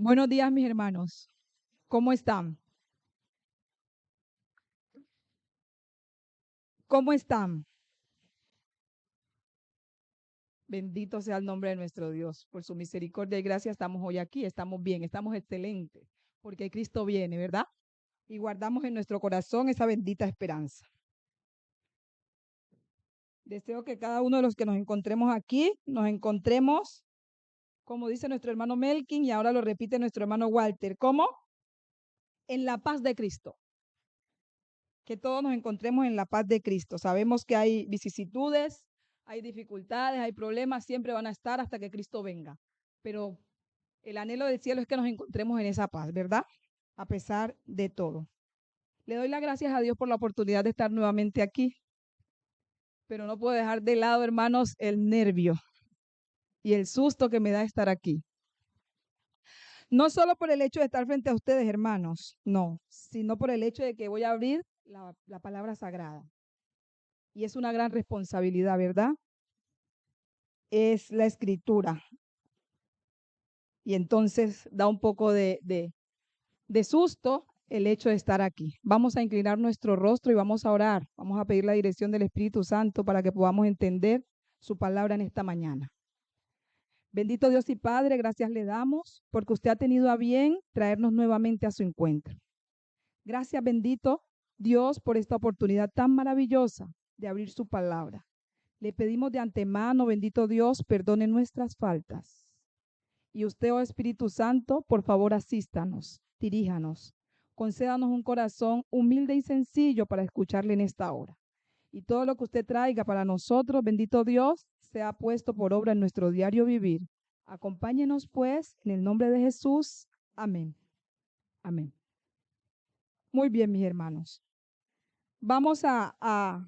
Buenos días, mis hermanos. ¿Cómo están? ¿Cómo están? Bendito sea el nombre de nuestro Dios. Por su misericordia y gracia estamos hoy aquí. Estamos bien, estamos excelentes, porque Cristo viene, ¿verdad? Y guardamos en nuestro corazón esa bendita esperanza. Deseo que cada uno de los que nos encontremos aquí, nos encontremos, como dice nuestro hermano Melkin, y ahora lo repite nuestro hermano Walter, ¿cómo? En la paz de Cristo. Que todos nos encontremos en la paz de Cristo. Sabemos que hay vicisitudes, hay dificultades, hay problemas, siempre van a estar hasta que Cristo venga. Pero el anhelo del cielo es que nos encontremos en esa paz, ¿verdad? A pesar de todo. Le doy las gracias a Dios por la oportunidad de estar nuevamente aquí, pero no puedo dejar de lado, hermanos, el nervio y el susto que me da estar aquí. No solo por el hecho de estar frente a ustedes, hermanos, no, sino por el hecho de que voy a abrir la palabra sagrada. Y es una gran responsabilidad, ¿verdad? Es la escritura. Y entonces da un poco de susto el hecho de estar aquí. Vamos a inclinar nuestro rostro y vamos a orar. Vamos a pedir la dirección del Espíritu Santo para que podamos entender su palabra en esta mañana. Bendito Dios y Padre, gracias le damos porque usted ha tenido a bien traernos nuevamente a su encuentro. Gracias, bendito Dios, por esta oportunidad tan maravillosa de abrir su palabra. Le pedimos de antemano, bendito Dios, perdone nuestras faltas. Y usted, oh Espíritu Santo, por favor asístanos, diríjanos, concédanos un corazón humilde y sencillo para escucharle en esta hora. Y todo lo que usted traiga para nosotros, bendito Dios, sea puesto por obra en nuestro diario vivir. Acompáñenos pues en el nombre de Jesús. Amén. Amén. Muy bien, mis hermanos. Vamos a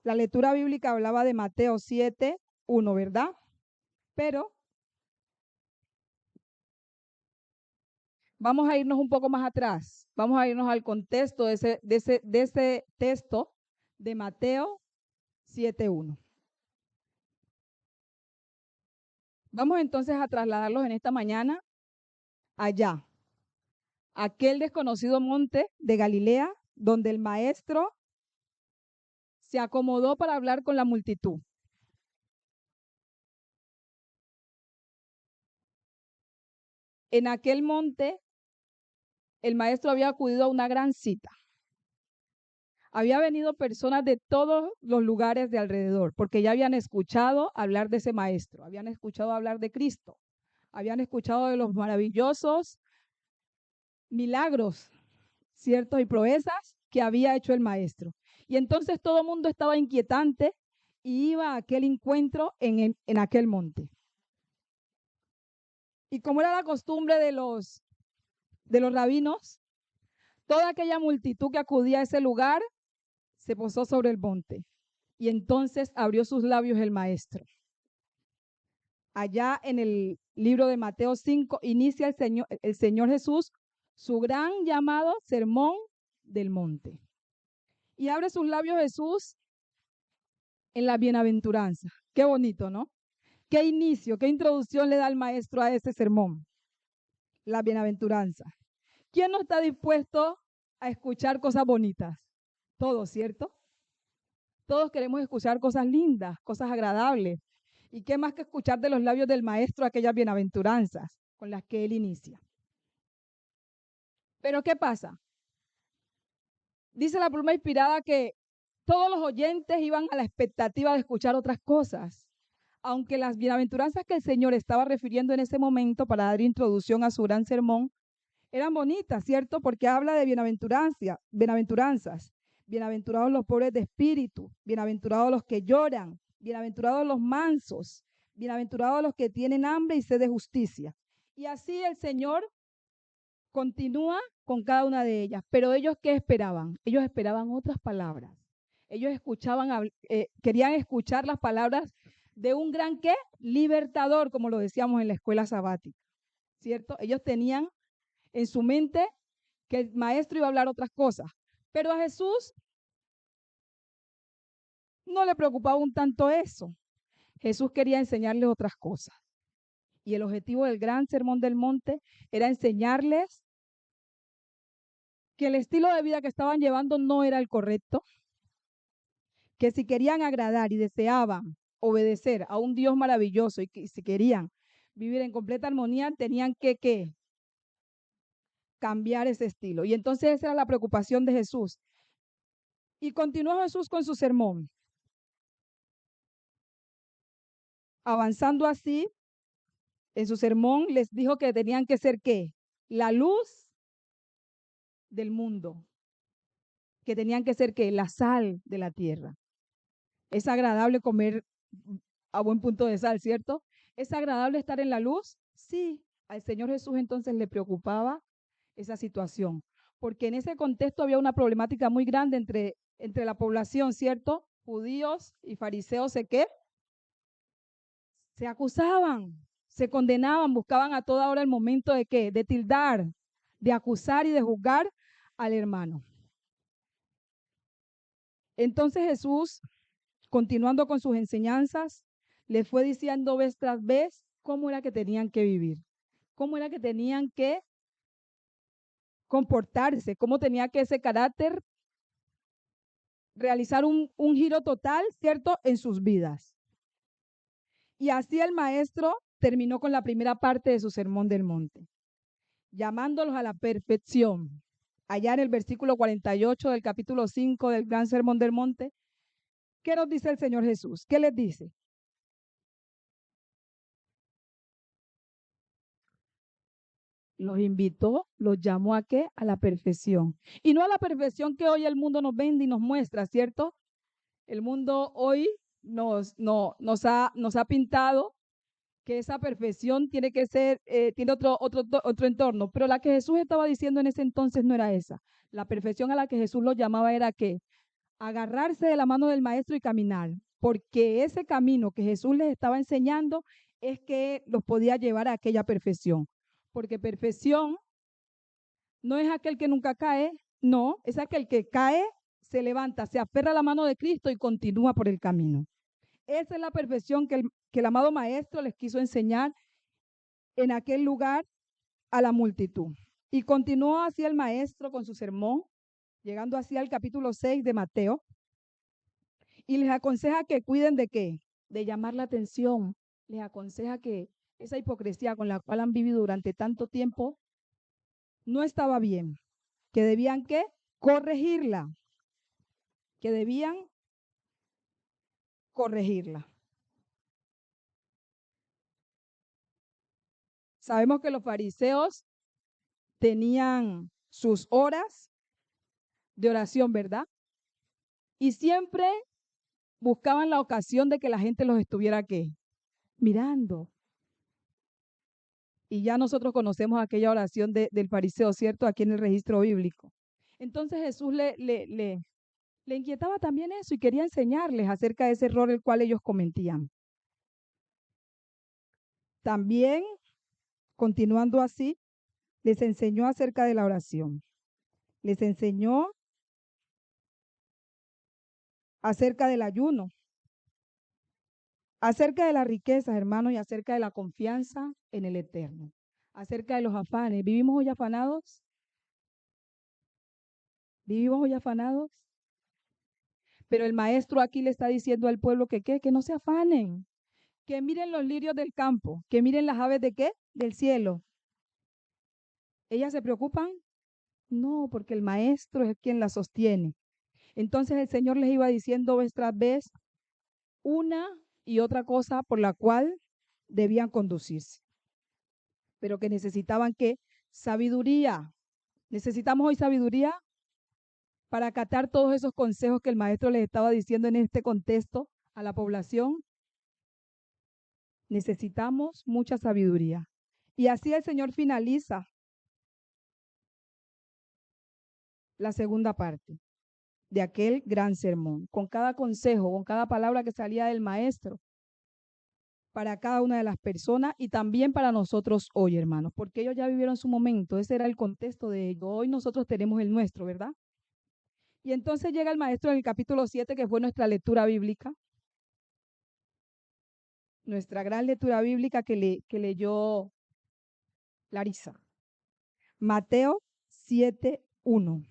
la lectura bíblica hablaba de Mateo 7, 1, ¿verdad? Pero vamos a irnos un poco más atrás. Vamos a irnos al contexto de ese texto de Mateo 7:1. Vamos entonces a trasladarlos en esta mañana allá, aquel desconocido monte de Galilea, donde el maestro se acomodó para hablar con la multitud. En aquel monte, el maestro había acudido a una gran cita. Había venido personas de todos los lugares de alrededor, porque ya habían escuchado hablar de ese maestro, habían escuchado hablar de Cristo, habían escuchado de los maravillosos milagros, ciertos y proezas que había hecho el maestro. Y entonces todo el mundo estaba inquietante y iba a aquel encuentro en aquel monte. Y como era la costumbre de los rabinos, toda aquella multitud que acudía a ese lugar se posó sobre el monte. Y entonces abrió sus labios el maestro. Allá en el libro de Mateo 5 inicia el Señor Jesús su gran llamado sermón del monte. Y abre sus labios Jesús en la bienaventuranza. Qué bonito, ¿no? Qué inicio, qué introducción le da el maestro a ese sermón. La bienaventuranza. ¿Quién no está dispuesto a escuchar cosas bonitas? Todos, ¿cierto? Todos queremos escuchar cosas lindas, cosas agradables. ¿Y qué más que escuchar de los labios del maestro aquellas bienaventuranzas con las que él inicia? Pero ¿qué pasa? Dice la pluma inspirada que todos los oyentes iban a la expectativa de escuchar otras cosas, aunque las bienaventuranzas que el Señor estaba refiriendo en ese momento para dar introducción a su gran sermón eran bonitas, ¿cierto? Porque habla de bienaventuranzas. Bienaventurados los pobres de espíritu, bienaventurados los que lloran, bienaventurados los mansos, bienaventurados los que tienen hambre y sed de justicia. Y así el Señor continúa con cada una de ellas. Pero ellos, ¿qué esperaban? Ellos esperaban otras palabras. Ellos querían escuchar las palabras de un gran ¿qué? Libertador, como lo decíamos en la escuela sabática, ¿cierto? Ellos tenían en su mente que el maestro iba a hablar otras cosas. Pero a Jesús no le preocupaba un tanto eso. Jesús quería enseñarles otras cosas. Y el objetivo del gran sermón del monte era enseñarles que el estilo de vida que estaban llevando no era el correcto, que si querían agradar y deseaban obedecer a un Dios maravilloso y que si querían vivir en completa armonía, tenían que ¿qué? Cambiar ese estilo. Y entonces esa era la preocupación de Jesús. Y continuó Jesús con su sermón, avanzando así. En su sermón les dijo que tenían que ser ¿qué? La luz del mundo, que tenían que ser ¿qué? La sal de la tierra. Es agradable comer a buen punto de sal, ¿cierto? ¿Es agradable estar en la luz? Sí. Al Señor Jesús entonces le preocupaba esa situación, porque en ese contexto había una problemática muy grande entre la población, ¿cierto? Judíos y fariseos, ¿qué? Se acusaban, se condenaban, buscaban a toda hora el momento de ¿qué? De tildar, de acusar y de juzgar al hermano. Entonces Jesús, continuando con sus enseñanzas, les fue diciendo vez tras vez cómo era que tenían que vivir, cómo era que tenían que comportarse, cómo tenía que ese carácter realizar un giro total, ¿cierto?, en sus vidas. Y así el maestro terminó con la primera parte de su sermón del monte, llamándolos a la perfección. Allá en el versículo 48 del capítulo 5 del gran sermón del monte, ¿qué nos dice el Señor Jesús? ¿Qué les dice? Los invitó, los llamó a qué? A la perfección. Y no a la perfección que hoy el mundo nos vende y nos muestra, ¿cierto? El mundo hoy nos ha pintado que esa perfección tiene que ser, tiene otro entorno, pero la que Jesús estaba diciendo en ese entonces no era esa. La perfección a la que Jesús los llamaba era que agarrarse de la mano del maestro y caminar, porque ese camino que Jesús les estaba enseñando es que los podía llevar a aquella perfección, porque perfección no es aquel que nunca cae, no, es aquel que cae, se levanta, se aferra a la mano de Cristo y continúa por el camino. Esa es la perfección que el amado maestro les quiso enseñar en aquel lugar a la multitud. Y continuó así el maestro con su sermón, llegando así al capítulo 6 de Mateo, y les aconseja que cuiden de qué, de llamar la atención. Les aconseja que esa hipocresía con la cual han vivido durante tanto tiempo no estaba bien, que debían ¿qué? Corregirla, que debían corregirla. Sabemos que los fariseos tenían sus horas de oración, ¿verdad? Y siempre buscaban la ocasión de que la gente los estuviera ¿qué? Mirando. Y ya nosotros conocemos aquella oración del fariseo, ¿cierto? Aquí en el registro bíblico. Entonces Jesús le inquietaba también eso y quería enseñarles acerca de ese error el cual ellos cometían. También, continuando así, les enseñó acerca de la oración. Les enseñó acerca del ayuno, acerca de las riquezas, hermanos, y acerca de la confianza en el Eterno, acerca de los afanes. ¿Vivimos hoy afanados? ¿Vivimos hoy afanados? Pero el maestro aquí le está diciendo al pueblo que ¿qué? Que no se afanen, que miren los lirios del campo, que miren las aves de ¿qué? Del cielo. ¿Ellas se preocupan? No, porque el maestro es quien las sostiene. Entonces el Señor les iba diciendo vez tras vez una y otra cosa por la cual debían conducirse, pero que necesitaban ¿qué? Sabiduría. Necesitamos hoy sabiduría para acatar todos esos consejos que el maestro les estaba diciendo en este contexto a la población. Necesitamos mucha sabiduría. Y así el Señor finaliza la segunda parte de aquel gran sermón, con cada consejo, con cada palabra que salía del maestro para cada una de las personas y también para nosotros hoy, hermanos, porque ellos ya vivieron su momento, ese era el contexto de ellos. Hoy nosotros tenemos el nuestro, ¿verdad? Y entonces llega el maestro en el capítulo 7, que fue nuestra lectura bíblica, nuestra gran lectura bíblica que leyó Larisa. Mateo 7:1.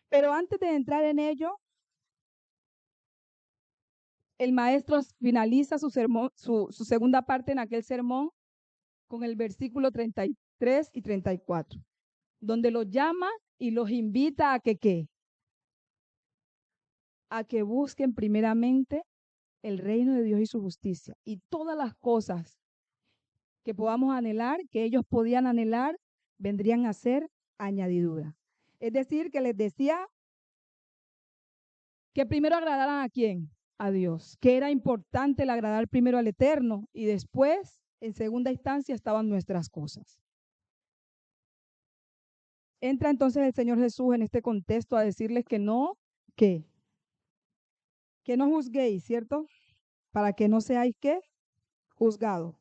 Pero antes de entrar en ello, el maestro finaliza su sermón, su segunda parte en aquel sermón con el versículo 33 y 34, donde los llama y los invita a que ¿qué? A que busquen primeramente el reino de Dios y su justicia, y todas las cosas que podamos anhelar, que ellos podían anhelar, vendrían a ser añadidura. Es decir, que les decía que primero agradaran ¿a quién? A Dios, que era importante el agradar primero al Eterno y después, en segunda instancia, estaban nuestras cosas. Entra entonces el Señor Jesús en este contexto a decirles que no, que no juzguéis, ¿cierto? Para que no seáis ¿qué? Juzgados.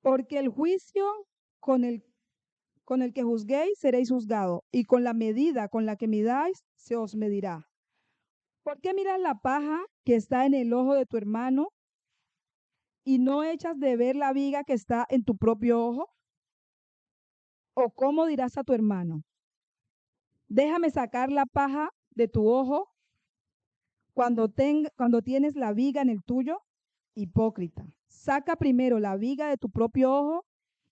Porque el juicio con el que juzguéis seréis juzgados, y con la medida con la que midáis se os medirá. ¿Por qué miras la paja que está en el ojo de tu hermano y no echas de ver la viga que está en tu propio ojo? ¿O cómo dirás a tu hermano, déjame sacar la paja de tu ojo cuando tienes la viga en el tuyo? Hipócrita, saca primero la viga de tu propio ojo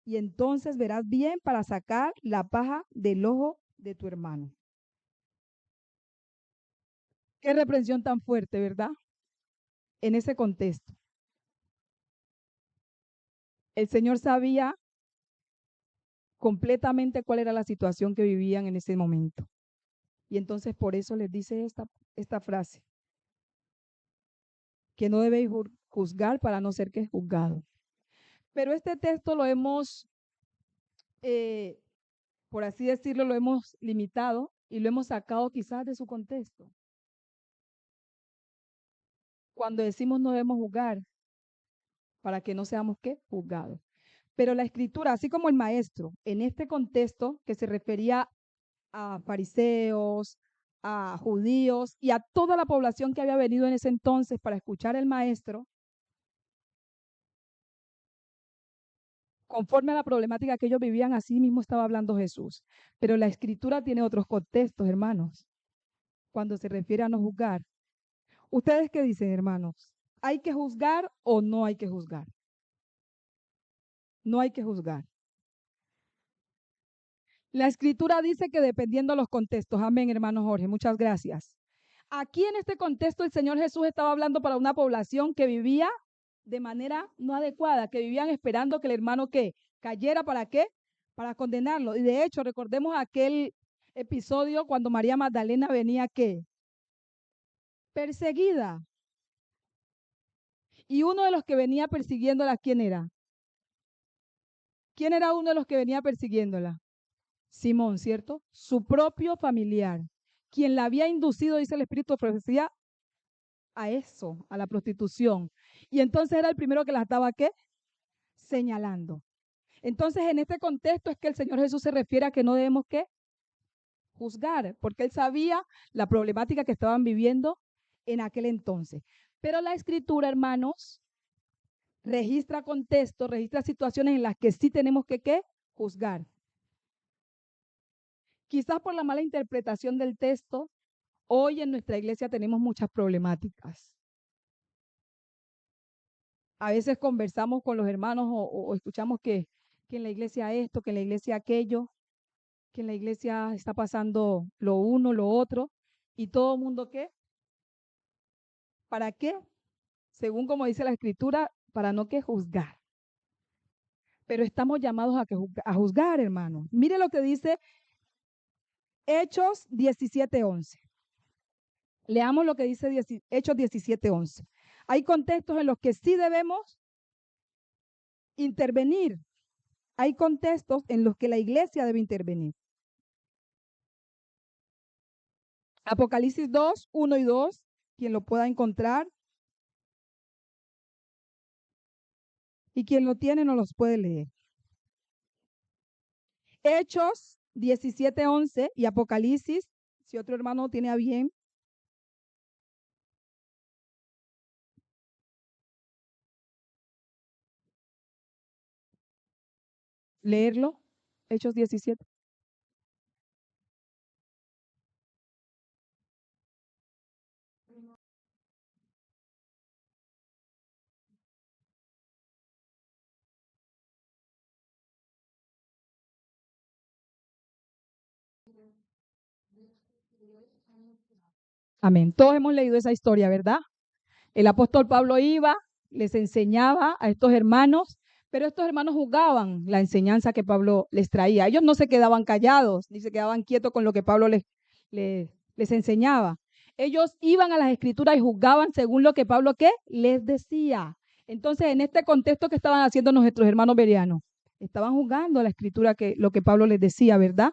y entonces verás bien para sacar la paja del ojo de tu hermano. Qué reprensión tan fuerte, ¿verdad? En ese contexto. El Señor sabía completamente cuál era la situación que vivían en ese momento. Y entonces por eso les dice esta frase, que no debéis juzgar para no ser que juzgado. Pero este texto lo hemos, por así decirlo, lo hemos limitado y lo hemos sacado quizás de su contexto. Cuando decimos no debemos juzgar, para que no seamos ¿qué? Juzgados. Pero la escritura, así como el maestro, en este contexto que se refería a fariseos, a judíos y a toda la población que había venido en ese entonces para escuchar al maestro, conforme a la problemática que ellos vivían, así mismo estaba hablando Jesús. Pero la escritura tiene otros contextos, hermanos, cuando se refiere a no juzgar. ¿Ustedes qué dicen, hermanos? ¿Hay que juzgar o no hay que juzgar? No hay que juzgar. La escritura dice que dependiendo de los contextos. Amén, hermano Jorge, muchas gracias. Aquí en este contexto el Señor Jesús estaba hablando para una población que vivía de manera no adecuada, que vivían esperando que el hermano ¿qué? Cayera. ¿Para qué? Para condenarlo. Y de hecho, recordemos aquel episodio cuando María Magdalena venía ¿qué? Perseguida. Y uno de los que venía persiguiéndola, ¿quién era? ¿Quién era uno de los que venía persiguiéndola? Simón, ¿cierto? Su propio familiar, quien la había inducido, dice el Espíritu de Profecía, a eso, a la prostitución. Y entonces era el primero que la estaba ¿qué? Señalando. Entonces, en este contexto es que el Señor Jesús se refiere a que no debemos ¿qué? Juzgar, porque Él sabía la problemática que estaban viviendo en aquel entonces. Pero la Escritura, hermanos, registra contextos, registra situaciones en las que sí tenemos que ¿qué? Juzgar. Quizás por la mala interpretación del texto, hoy en nuestra iglesia tenemos muchas problemáticas. A veces conversamos con los hermanos o escuchamos que en la iglesia esto, que en la iglesia aquello, que en la iglesia está pasando lo uno, lo otro, y todo el mundo ¿qué? ¿Para qué? Según como dice la escritura, para no que juzgar. Pero estamos llamados a juzgar, hermanos. Mire lo que dice Hechos 17:11. Leamos lo que dice Hechos 17:11. Hay contextos en los que sí debemos intervenir. Hay contextos en los que la iglesia debe intervenir. Apocalipsis 2, 1 y 2, quien lo pueda encontrar. Y quien lo tiene no los puede leer. Hechos 17:11 y Apocalipsis, si otro hermano tiene a bien. leerlo, Hechos 17. Amén. Todos hemos leído esa historia, ¿verdad? El apóstol Pablo iba, les enseñaba a estos hermanos, pero estos hermanos juzgaban la enseñanza que Pablo les traía. Ellos no se quedaban callados, ni se quedaban quietos con lo que Pablo les enseñaba. Ellos iban a las escrituras y juzgaban según lo que Pablo, ¿qué? Les decía. Entonces, en este contexto que estaban haciendo nuestros hermanos bereanos, estaban juzgando la escritura, lo que Pablo les decía, ¿verdad?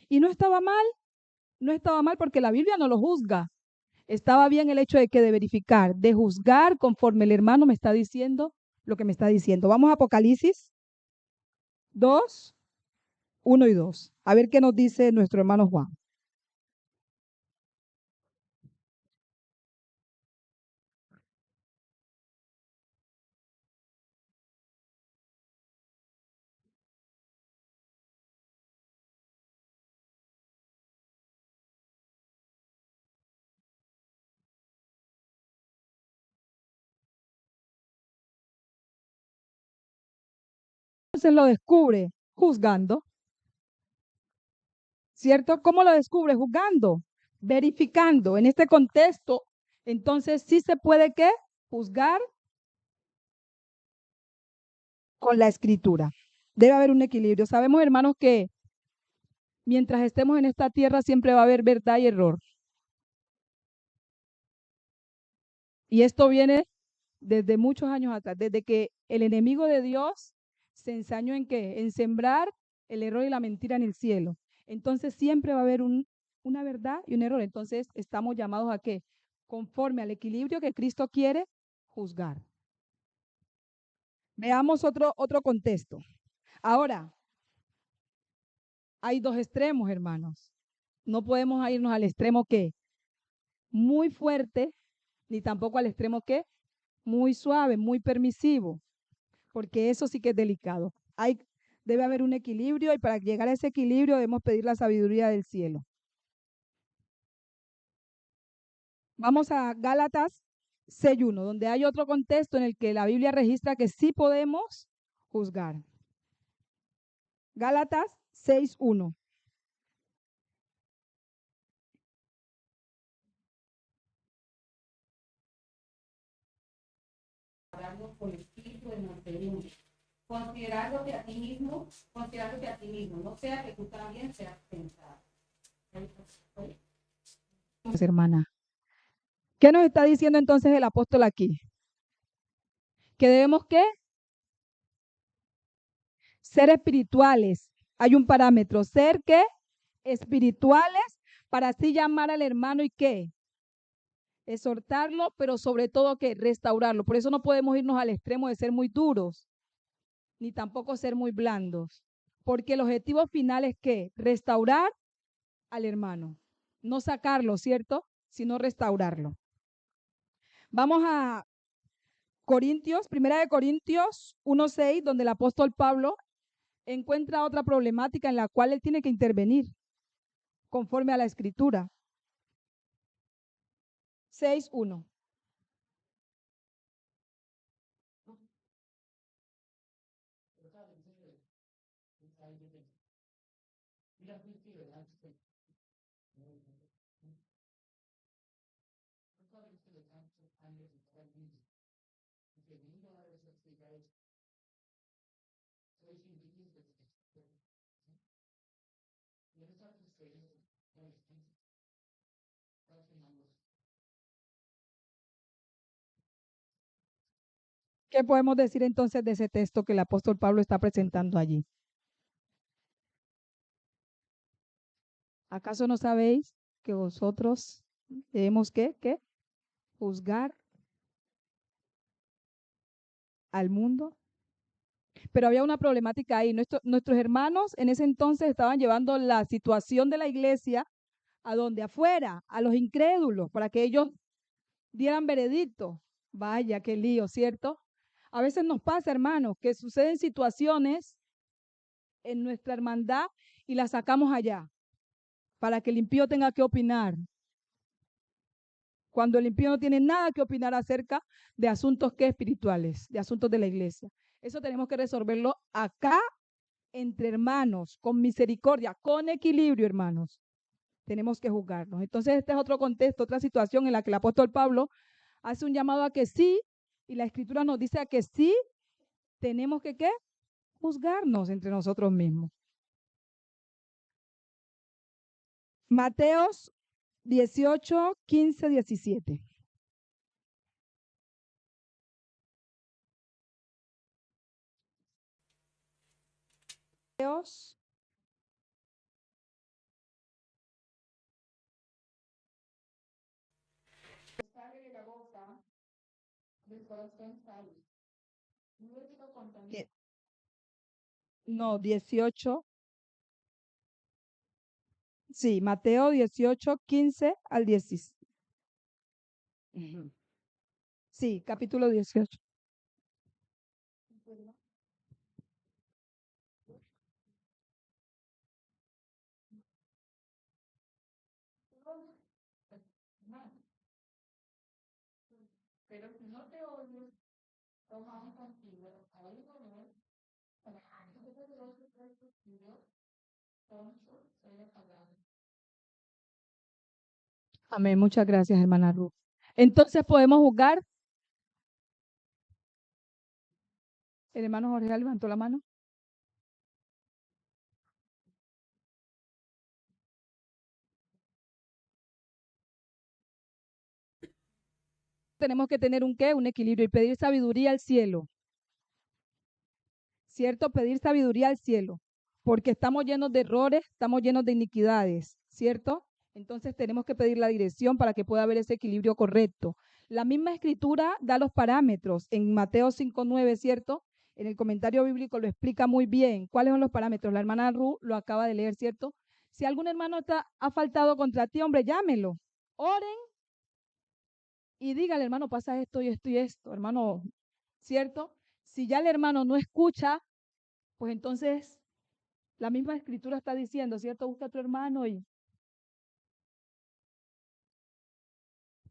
Y no estaba mal, no estaba mal porque la Biblia no lo juzga. Estaba bien el hecho de verificar, de juzgar conforme el hermano me está diciendo lo que me está diciendo. Vamos a Apocalipsis 2, 1 y 2. A ver qué nos dice nuestro hermano Juan. Entonces lo descubre juzgando, ¿cierto? ¿Cómo lo descubre? Juzgando, verificando. En este contexto, entonces sí se puede, ¿qué? Juzgar con la escritura. Debe haber un equilibrio. Sabemos, hermanos, que mientras estemos en esta tierra siempre va a haber verdad y error. Y esto viene desde muchos años atrás, desde que el enemigo de Dios se ensañó en qué, en sembrar el error y la mentira en el cielo. Entonces siempre va a haber una verdad y un error. Entonces estamos llamados a qué, conforme al equilibrio que Cristo quiere, juzgar. Veamos otro contexto. Ahora, hay dos extremos, hermanos. No podemos irnos al extremo que muy fuerte, ni tampoco al extremo que muy suave, muy permisivo, porque eso sí que es delicado. Debe haber un equilibrio y para llegar a ese equilibrio debemos pedir la sabiduría del cielo. Vamos a Gálatas 6:1, donde hay otro contexto en el que la Biblia registra que sí podemos juzgar. Gálatas 6:1. Con espíritu de mansedumbre, considerándote a ti mismo, no sea que tú también seas tentado. Pues, hermana, ¿qué nos está diciendo entonces el apóstol aquí? Que debemos ¿qué? Ser espirituales. Hay un parámetro, ser ¿qué? Espirituales, para así llamar al hermano y ¿qué? Exhortarlo, pero sobre todo que restaurarlo. Por eso no podemos irnos al extremo de ser muy duros, ni tampoco ser muy blandos, porque el objetivo final es que restaurar al hermano, no sacarlo, ¿cierto? Sino restaurarlo. Vamos a Corintios, 1 Corintios 1:6, donde el apóstol Pablo encuentra otra problemática en la cual él tiene que intervenir conforme a la escritura. 6:1. ¿Qué podemos decir entonces de ese texto que el apóstol Pablo está presentando allí? ¿Acaso no sabéis que vosotros debemos ¿qué? Juzgar al mundo? Pero había una problemática ahí. Nuestros hermanos en ese entonces estaban llevando la situación de la iglesia a donde afuera, a los incrédulos, para que ellos dieran veredicto. Vaya, qué lío, ¿cierto? A veces nos pasa, hermanos, que suceden situaciones en nuestra hermandad y la sacamos allá para que el impío tenga que opinar. Cuando el impío no tiene nada que opinar acerca de asuntos que espirituales, de asuntos de la iglesia. Eso tenemos que resolverlo acá entre hermanos, con misericordia, con equilibrio, hermanos. Tenemos que juzgarnos. Entonces, este es otro contexto, otra situación en la que el apóstol Pablo hace un llamado a que sí, y la escritura nos dice a que sí, tenemos que ¿qué? Juzgarnos entre nosotros mismos. Mateos 18, 15, 17. Mateos no, 18. Sí, Mateo 18, 15 al 16. Sí, capítulo 18. Pero si no te oyes, toma un contigo, ahí no es, para que te lo que traes contigo, pronto sea pagado. Amén, muchas gracias, hermana Ruth. Entonces podemos juzgar. El hermano Jorge levantó la mano. Tenemos que tener un qué, un equilibrio y pedir sabiduría al cielo. ¿Cierto? Pedir sabiduría al cielo, porque estamos llenos de errores, estamos llenos de iniquidades, ¿cierto? Entonces tenemos que pedir la dirección para que pueda haber ese equilibrio correcto. La misma escritura da los parámetros en Mateo 5:9, ¿cierto? En el comentario bíblico lo explica muy bien. ¿Cuáles son los parámetros? La hermana Ru lo acaba de leer, ¿cierto? Si algún hermano ha faltado contra ti, hombre, llámelo. Oren y dígale, hermano, pasa esto y esto y esto, hermano, ¿cierto? Si ya el hermano no escucha, pues entonces la misma escritura está diciendo, ¿cierto? Busca a tu hermano y...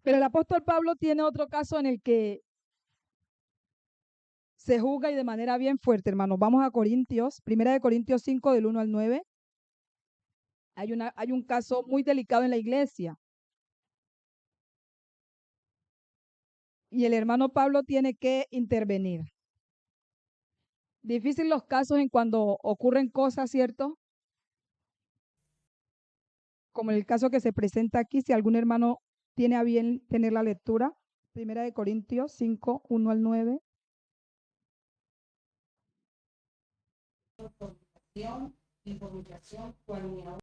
Pero el apóstol Pablo tiene otro caso en el que se juzga y de manera bien fuerte, hermano. Vamos a Corintios, 1 5, del 1 al 9. Hay un caso muy delicado en la iglesia. Y el hermano Pablo tiene que intervenir. Difícil los casos en cuando ocurren cosas, ¿cierto? Como en el caso que se presenta aquí, si algún hermano tiene a bien tener la lectura, 1 Corintios 5, 1 al 9. Y publicación, cual ni aún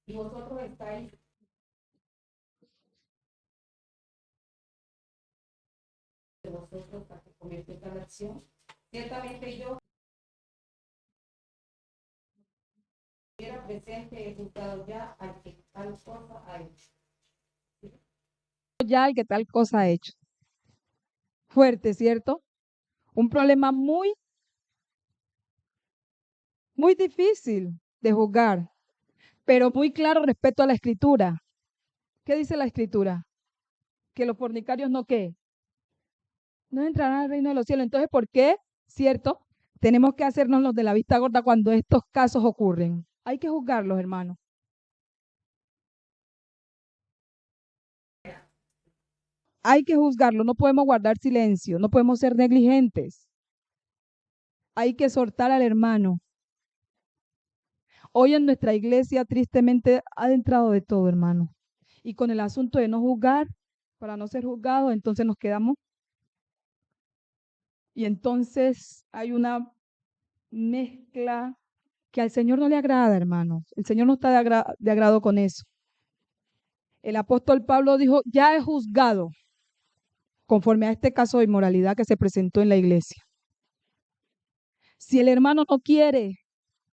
y vosotros estáis de vosotros para que comience esta lección. Ciertamente yo era presente, he juzgado ya al que tal cosa ha hecho. Ya el que tal cosa ha hecho. Fuerte, ¿cierto? Un problema muy, muy difícil de juzgar, pero muy claro respecto a la escritura. ¿Qué dice la escritura? Que los fornicarios no qué, no entrarán al reino de los cielos. Entonces, ¿por qué? ¿Cierto? Tenemos que hacernos los de la vista gorda cuando estos casos ocurren. Hay que juzgarlos, hermanos. Hay que juzgarlo, no podemos guardar silencio, no podemos ser negligentes. Hay que exhortar al hermano. Hoy en nuestra iglesia tristemente ha entrado de todo, hermano. Y con el asunto de no juzgar, para no ser juzgados, entonces nos quedamos. Y entonces hay una mezcla que al Señor no le agrada, hermano. El Señor no está de agrado con eso. El apóstol Pablo dijo, ya he juzgado conforme a este caso de inmoralidad que se presentó en la iglesia. Si el hermano no quiere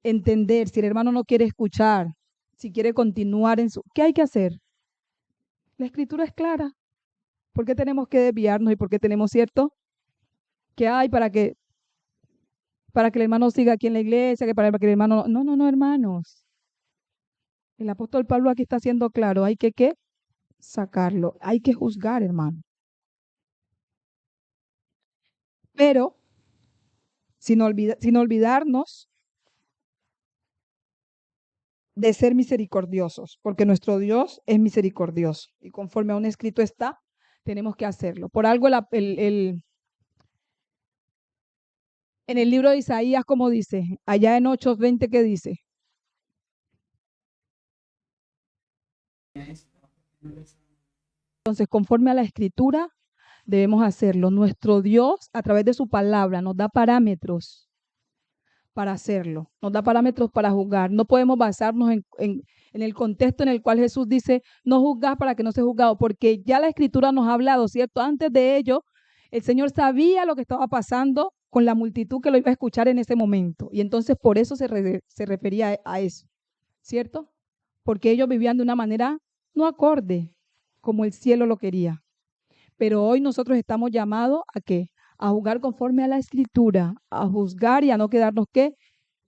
entender, si el hermano no quiere escuchar, si quiere continuar en su... ¿Qué hay que hacer? La escritura es clara. ¿Por qué tenemos que desviarnos y por qué tenemos, cierto? Que hay para que el hermano siga aquí en la iglesia, que para que el hermano... No, no, no, hermanos. El apóstol Pablo aquí está siendo claro, hay que ¿qué? Sacarlo, hay que juzgar, hermano. Pero sin olvidarnos de ser misericordiosos, porque nuestro Dios es misericordioso y conforme a un escrito está, tenemos que hacerlo. Por algo en el libro de Isaías, como dice, allá en 8:20, ¿qué dice? Entonces, conforme a la escritura, debemos hacerlo. Nuestro Dios, a través de su palabra, nos da parámetros para hacerlo, nos da parámetros para juzgar. No podemos basarnos en el contexto en el cual Jesús dice, no juzgas para que no seas juzgado, porque ya la escritura nos ha hablado, ¿cierto? Antes de ello, el Señor sabía lo que estaba pasando con la multitud que lo iba a escuchar en ese momento. Y entonces por eso se refería a eso, ¿cierto? Porque ellos vivían de una manera no acorde, como el cielo lo quería. Pero hoy nosotros estamos llamados ¿a qué? A juzgar conforme a la escritura, a juzgar y a no quedarnos ¿qué?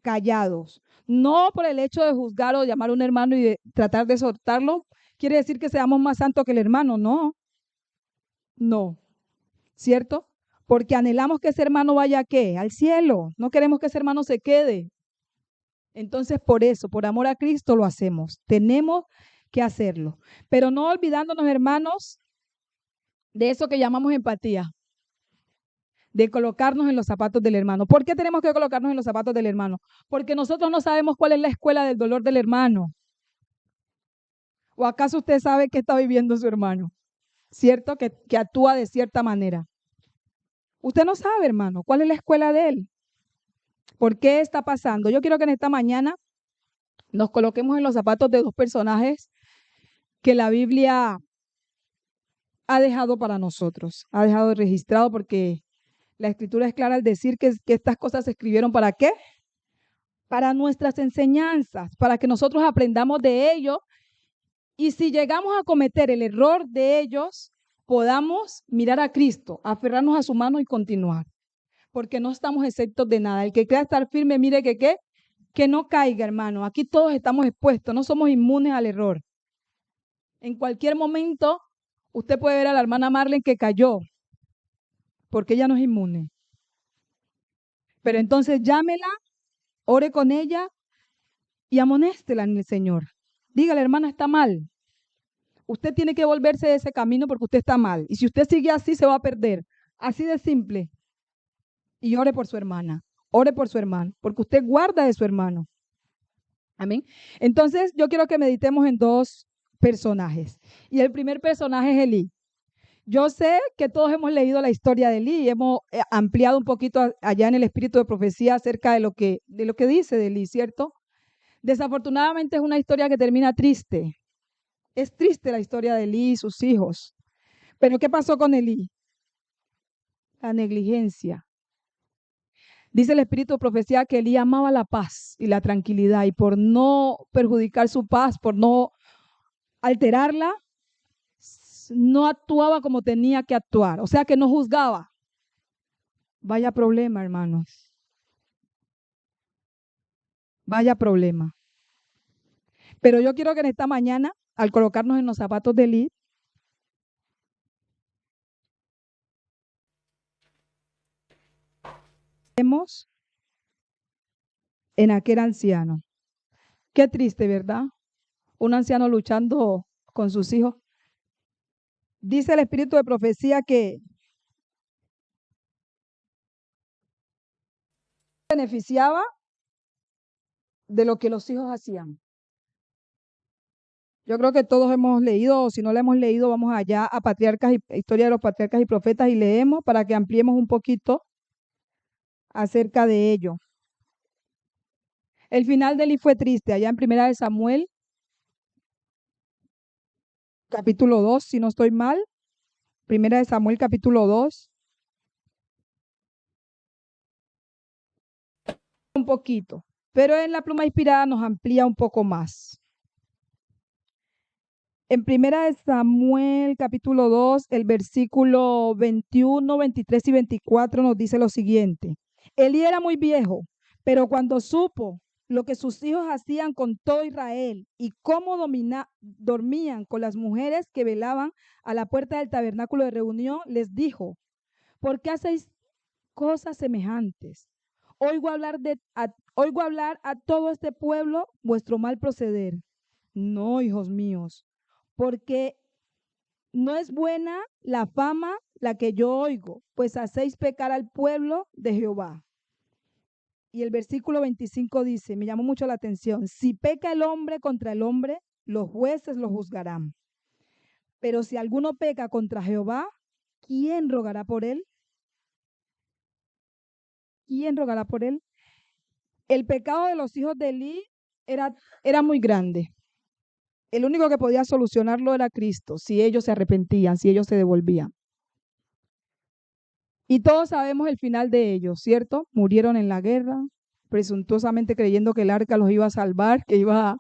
Callados. No por el hecho de juzgar o llamar a un hermano y de tratar de exhortarlo, quiere decir que seamos más santos que el hermano. No, no, ¿cierto? Porque anhelamos que ese hermano vaya ¿a qué? Al cielo. No queremos que ese hermano se quede. Entonces, por eso, por amor a Cristo lo hacemos. Tenemos que hacerlo. Pero no olvidándonos, hermanos, de eso que llamamos empatía, de colocarnos en los zapatos del hermano. ¿Por qué tenemos que colocarnos en los zapatos del hermano? Porque nosotros no sabemos cuál es la escuela del dolor del hermano. ¿O acaso usted sabe qué está viviendo su hermano? ¿Cierto? Que actúa de cierta manera. Usted no sabe, hermano, cuál es la escuela de él. ¿Por qué está pasando? Yo quiero que en esta mañana nos coloquemos en los zapatos de dos personajes que la Biblia ha dejado para nosotros, ha dejado registrado porque la escritura es clara al decir que estas cosas se escribieron ¿para qué? Para nuestras enseñanzas, para que nosotros aprendamos de ellos y si llegamos a cometer el error de ellos, podamos mirar a Cristo, aferrarnos a su mano y continuar, porque no estamos exentos de nada. El que crea estar firme, mire que qué, que no caiga, hermano. Aquí todos estamos expuestos, no somos inmunes al error. En cualquier momento, usted puede ver a la hermana Marlene que cayó, porque ella no es inmune. Pero entonces llámela, ore con ella y amonéstela en el Señor. Dígale, hermana, está mal. Usted tiene que volverse de ese camino porque usted está mal. Y si usted sigue así, se va a perder. Así de simple. Y ore por su hermana. Ore por su hermano, porque usted guarda de su hermano. Amén. Entonces, yo quiero que meditemos en dos personajes. Y el primer personaje es Elí. Yo sé que todos hemos leído la historia de Elí y hemos ampliado un poquito allá en el espíritu de profecía acerca de lo que dice de Elí, ¿cierto? Desafortunadamente es una historia que termina triste. Es triste la historia de Elí y sus hijos. Pero ¿qué pasó con Elí? La negligencia. Dice el espíritu de profecía que Elí amaba la paz y la tranquilidad y por no perjudicar su paz, por no alterarla, no actuaba como tenía que actuar. O sea que no juzgaba. Vaya problema, hermanos. Vaya problema. Pero yo quiero que en esta mañana, al colocarnos en los zapatos de Elí, vemos en aquel anciano. Qué triste, ¿verdad? Un anciano luchando con sus hijos. Dice el espíritu de profecía que beneficiaba de lo que los hijos hacían. Yo creo que todos hemos leído, o si no lo hemos leído, vamos allá a Patriarcas y Historia de los Patriarcas y Profetas y leemos para que ampliemos un poquito acerca de ello. El final de Eli fue triste, allá en Primera de Samuel, capítulo 2, si no estoy mal. Primera de Samuel, capítulo 2. Un poquito, pero en la pluma inspirada nos amplía un poco más. En Primera de Samuel, capítulo 2, el versículo 21, 23 y 24 nos dice lo siguiente. Elí era muy viejo, pero cuando supo lo que sus hijos hacían con todo Israel y cómo dormían con las mujeres que velaban a la puerta del tabernáculo de reunión, les dijo, ¿por qué hacéis cosas semejantes? Oigo hablar a todo este pueblo vuestro mal proceder. No, hijos míos, porque no es buena la fama la que yo oigo, pues hacéis pecar al pueblo de Jehová. Y el versículo 25 dice, me llamó mucho la atención, si peca el hombre contra el hombre, los jueces lo juzgarán. Pero si alguno peca contra Jehová, ¿quién rogará por él? ¿Quién rogará por él? El pecado de los hijos de Elí era muy grande. El único que podía solucionarlo era Cristo, si ellos se arrepentían, si ellos se devolvían. Y todos sabemos el final de ellos, ¿cierto? Murieron en la guerra, presuntuosamente creyendo que el arca los iba a salvar, que iba a...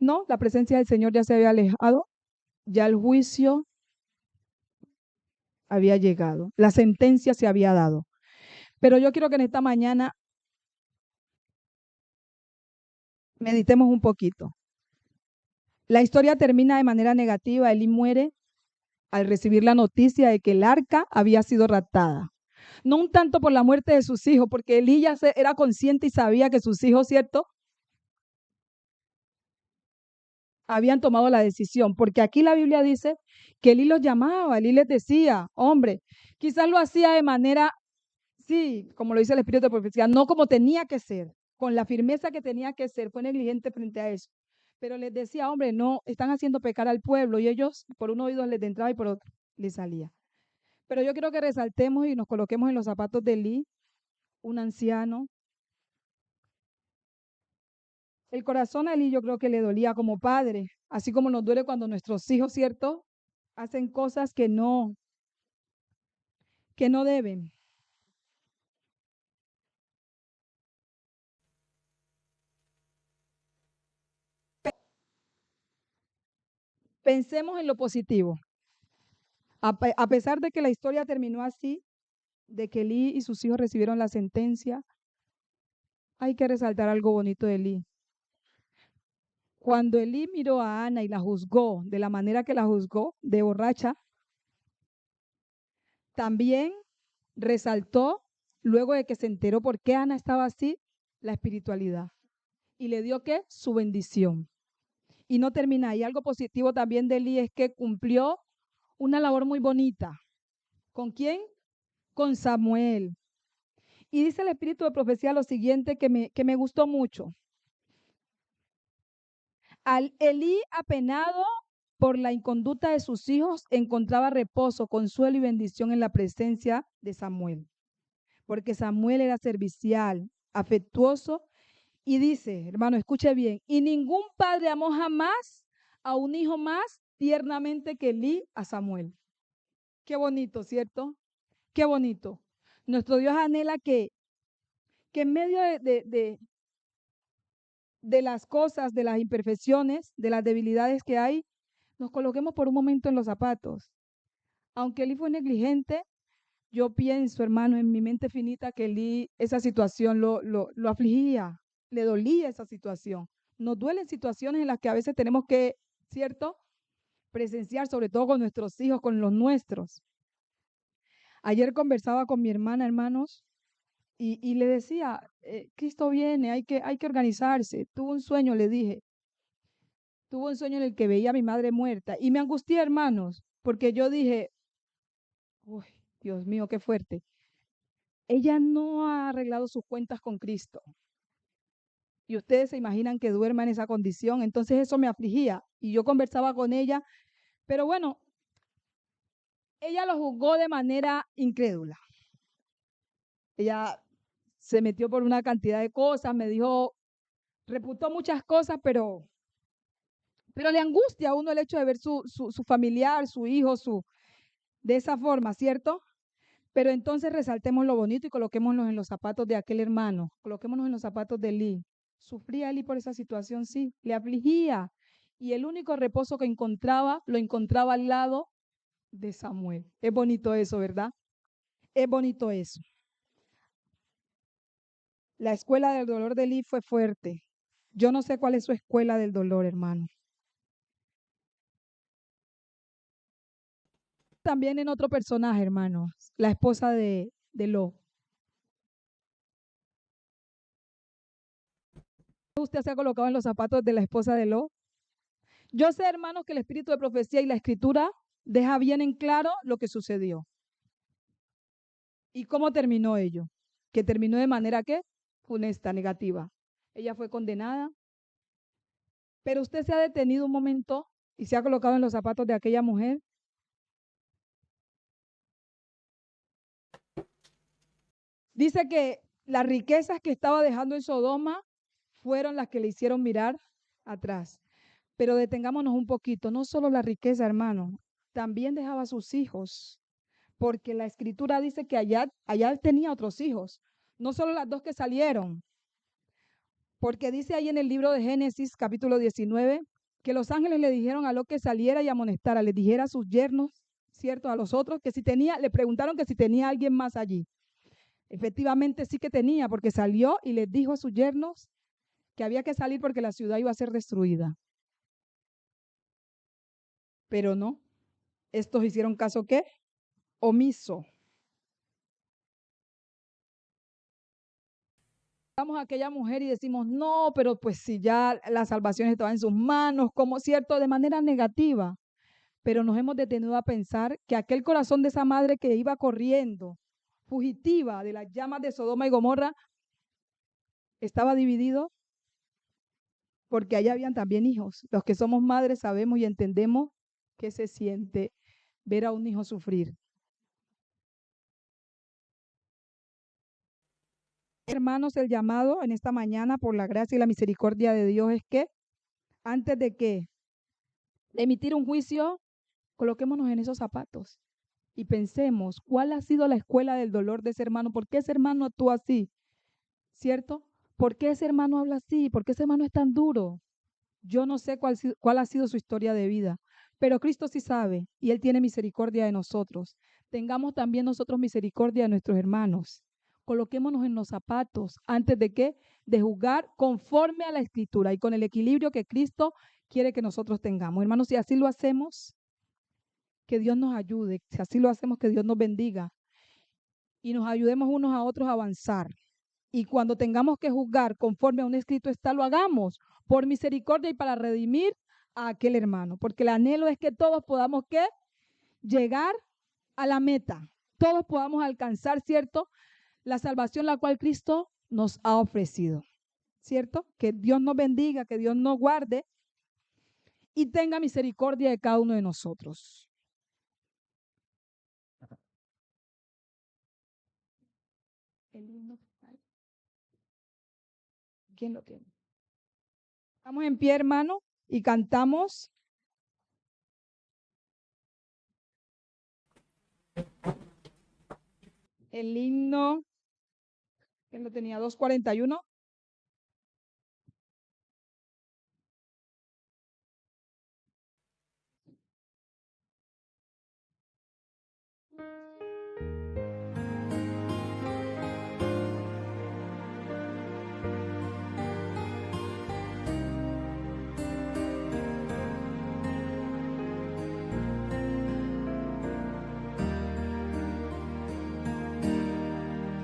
No, la presencia del Señor ya se había alejado, ya el juicio había llegado, la sentencia se había dado. Pero yo quiero que en esta mañana meditemos un poquito. La historia termina de manera negativa. Elí muere al recibir la noticia de que el arca había sido raptada. No un tanto por la muerte de sus hijos, porque Elí ya era consciente y sabía que sus hijos, ¿cierto?, habían tomado la decisión, porque aquí la Biblia dice que Elí los llamaba, Elí les decía, hombre, quizás lo hacía de manera, sí, como lo dice el Espíritu de Profecía, no como tenía que ser, con la firmeza que tenía que ser, fue negligente frente a eso. Pero les decía, hombre, no, están haciendo pecar al pueblo, y ellos por un oído les entraba y por otro les salía. Pero yo quiero que resaltemos y nos coloquemos en los zapatos de Elí, un anciano. El corazón a Elí yo creo que le dolía como padre, así como nos duele cuando nuestros hijos, ¿cierto?, hacen cosas que no deben. Pensemos en lo positivo. A pesar de que la historia terminó así, de que Elí y sus hijos recibieron la sentencia, hay que resaltar algo bonito de Elí. Cuando Elí miró a Ana y la juzgó de la manera que la juzgó, de borracha, también resaltó, luego de que se enteró por qué Ana estaba así, la espiritualidad. Y le dio, ¿qué?, su bendición. Y no termina ahí. Algo positivo también de Elí es que cumplió una labor muy bonita. ¿Con quién? Con Samuel. Y dice el Espíritu de Profecía lo siguiente que me gustó mucho. Al Elí apenado por la inconducta de sus hijos, encontraba reposo, consuelo y bendición en la presencia de Samuel. Porque Samuel era servicial, afectuoso, y dice, hermano, escuche bien, y ningún padre amó jamás a un hijo más tiernamente que Elí a Samuel. Qué bonito, ¿cierto? Qué bonito. Nuestro Dios anhela que en medio de las cosas, de las imperfecciones, de las debilidades que hay, nos coloquemos por un momento en los zapatos. Aunque Elí fue negligente, yo pienso, hermano, en mi mente finita que Elí, esa situación lo afligía, le dolía esa situación. Nos duelen situaciones en las que a veces tenemos que, ¿cierto?, presenciar, sobre todo con nuestros hijos, con los nuestros. Ayer conversaba con mi hermana, hermanos, y le decía, Cristo viene, hay que organizarse. Tuvo un sueño, le dije, tuvo un sueño en el que veía a mi madre muerta y me angustié, hermanos, porque yo dije, uy, Dios mío, qué fuerte. Ella no ha arreglado sus cuentas con Cristo. Y ustedes se imaginan que duerma en esa condición. Entonces eso me afligía. Y yo conversaba con ella, pero bueno, ella lo juzgó de manera incrédula. Ella se metió por una cantidad de cosas, me dijo, reputó muchas cosas, pero le angustia a uno el hecho de ver su familiar, su hijo, de esa forma, ¿cierto? Pero entonces resaltemos lo bonito y coloquémonos en los zapatos de aquel hermano, coloquémonos en los zapatos de Elí. ¿Sufría Elí por esa situación? Sí, le afligía. y el único reposo que encontraba, lo encontraba al lado de Samuel. Es bonito eso, ¿verdad? Es bonito eso. La escuela del dolor de Eli fue fuerte. Yo no sé cuál es su escuela del dolor, hermano. También en otro personaje, hermano, la esposa de Lot. ¿Usted se ha colocado en los zapatos de la esposa de Lot? Yo sé, hermanos, que el espíritu de profecía y la escritura deja bien en claro lo que sucedió. ¿Y cómo terminó ello? Que terminó de manera ¿qué? Funesta, negativa. Ella fue condenada. Pero usted se ha detenido un momento y se ha colocado en los zapatos de aquella mujer. Dice que las riquezas que estaba dejando en Sodoma fueron las que le hicieron mirar atrás. Pero detengámonos un poquito, no solo la riqueza, hermano, también dejaba a sus hijos, porque la escritura dice que allá tenía otros hijos, no solo las dos que salieron, porque dice ahí en el libro de Génesis, capítulo 19, que los ángeles le dijeron a Lot que saliera y amonestara, le dijera a sus yernos, ¿cierto? A los otros, que si tenía, le preguntaron que si tenía alguien más allí. Efectivamente sí que tenía, porque salió y les dijo a sus yernos que había que salir porque la ciudad iba a ser destruida. Pero no, estos hicieron caso ¿qué? Omiso. Vamos a aquella mujer y decimos, no, pero pues si ya la salvación estaba en sus manos, como cierto, de manera negativa. Pero nos hemos detenido a pensar que aquel corazón de esa madre que iba corriendo, fugitiva de las llamas de Sodoma y Gomorra, estaba dividido porque allá habían también hijos. Los que somos madres sabemos y entendemos qué se siente ver a un hijo sufrir. Hermanos, el llamado en esta mañana por la gracia y la misericordia de Dios es que antes de emitir un juicio, coloquémonos en esos zapatos y pensemos cuál ha sido la escuela del dolor de ese hermano, por qué ese hermano actúa así, ¿cierto? ¿Por qué ese hermano habla así? ¿Por qué ese hermano es tan duro? Yo no sé cuál ha sido su historia de vida, pero Cristo sí sabe y Él tiene misericordia de nosotros. Tengamos también nosotros misericordia de nuestros hermanos. Coloquémonos en los zapatos antes de qué, de juzgar conforme a la Escritura y con el equilibrio que Cristo quiere que nosotros tengamos. Hermanos, si así lo hacemos, que Dios nos ayude. Si así lo hacemos, que Dios nos bendiga y nos ayudemos unos a otros a avanzar. Y cuando tengamos que juzgar conforme a un escrito está, lo hagamos por misericordia y para redimir a aquel hermano. Porque el anhelo es que todos podamos ¿qué? Llegar a la meta. Todos podamos alcanzar, ¿cierto? La salvación la cual Cristo nos ha ofrecido. ¿Cierto? Que Dios nos bendiga, que Dios nos guarde y tenga misericordia de cada uno de nosotros. El himno. ¿Quién lo tiene? Estamos en pie, hermano, y cantamos. El himno, ¿quién lo tenía? 241.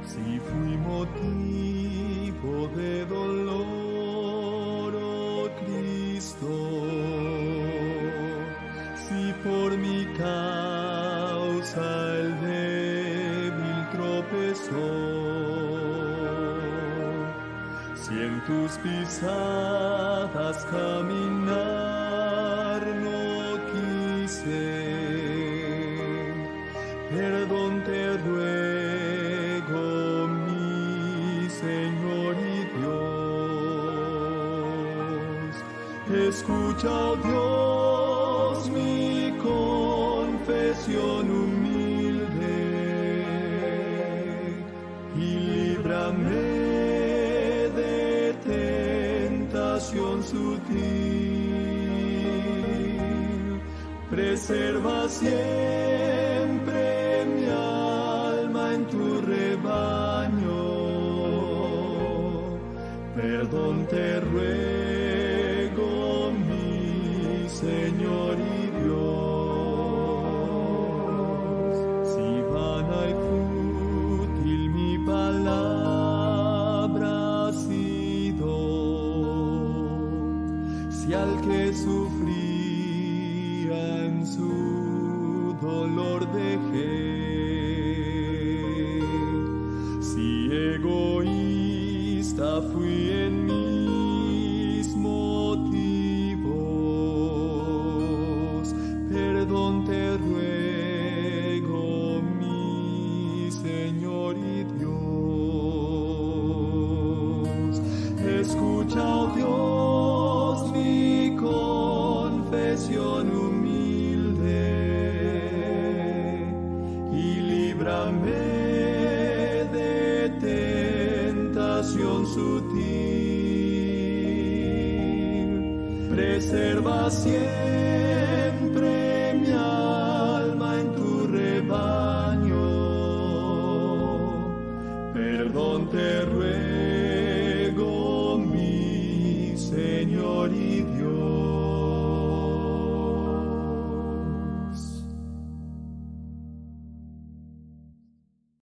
Si fui motivo de dolor, oh Cristo, si por mi causa el débil tropezó, si en tus pisadas caminar no quise, perdón te ruego, mi Señor y Dios. Escucha, oh Dios, mi confesión humilde y líbrame de tentación sutil. Preserva siempre mi alma en tu rebaño. Perdón te ruego, mi Señor y Dios. Si vana y fútil mi palabra ha sido, si al que sufría en su dolor dejé, si egoísta fui en mis motivos, perdón te ruego, mi Señor y Dios. Escucha, oh Dios, mi confesión humilde y líbrame de tentación sutil. Preserva siempre mi alma en tu rebaño. Perdón te ruego, mi Señor y Dios.